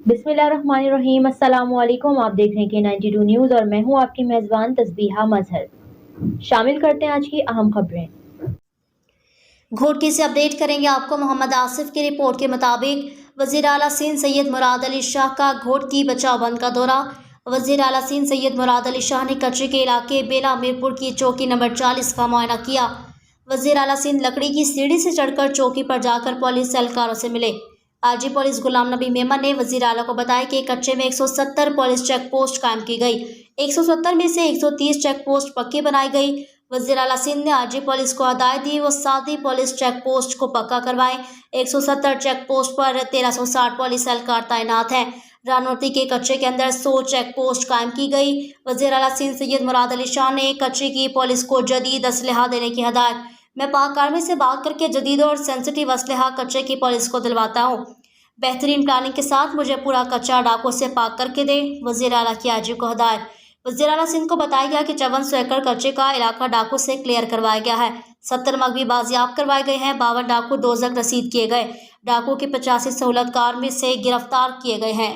बिस्मिल्लाहिर्रहमानिर्रहीम। अस्सलाम वालेकुम। आप देख रहे हैं K92 न्यूज़ और मैं हूं आपकी मेज़बान तस्बीहा मजहर। शामिल करते हैं आज की अहम खबरें। घोटकी से अपडेट करेंगे आपको। मोहम्मद आसिफ की रिपोर्ट के मुताबिक वज़ीर आला सिंध सैयद मुराद अली शाह का घोटकी बचाव बंद का दौरा। वज़ीर आला सिंध सैयद मुराद अली शाह ने कटरे के इलाके बेला मीरपुर की चौकी नंबर 40 का मुआयना किया। वज़ीर आला सिंध लकड़ी की सीढ़ी से चढ़कर चौकी पर जाकर पुलिस एहलकारों से मिले। आईजी पुलिस गुलाम नबी मेमन ने वज़ीर आला को बताया कि कटरे में 170 पुलिस चेक पोस्ट कायम की गई। 170 में से 130 चेक पोस्ट पक्की बनाई गई। वज़ीर आला सिंध ने आईजी पुलिस को हदायत दी वो सादी पुलिस चेक पोस्ट को पक्का करवाएं। 170 चेक पोस्ट पर 1360 पुलिस एहलकार तैनात हैं। रानोती के कटरे के अंदर 100 चेक पोस्ट कायम की गई। वज़ीर आला सिंध सैयद मुराद अली शाह ने कटरे की पुलिस को जदीद असलहा देने की हदायत। मैं पाक आर्मी से बात करके जदीद और सेंसिटिव असलहा कटरे की पुलिस को दिलवाता हूँ। बेहतरीन प्लानिंग के साथ मुझे पूरा कचरा डाकों से पाक करके दें। वज़ीर आला की आईजी को हदायत। वज़ीर आला सिंध को बताया गया कि 5400 एकड़ कचरे का इलाका डाकू से क्लियर करवाया गया है। 70 मगवी बाजियाब करवाए गए हैं। 52 डाकू डोजक रसीद किए गए। डाकू के 85 सहूलतकार में से गिरफ्तार किए गए हैं।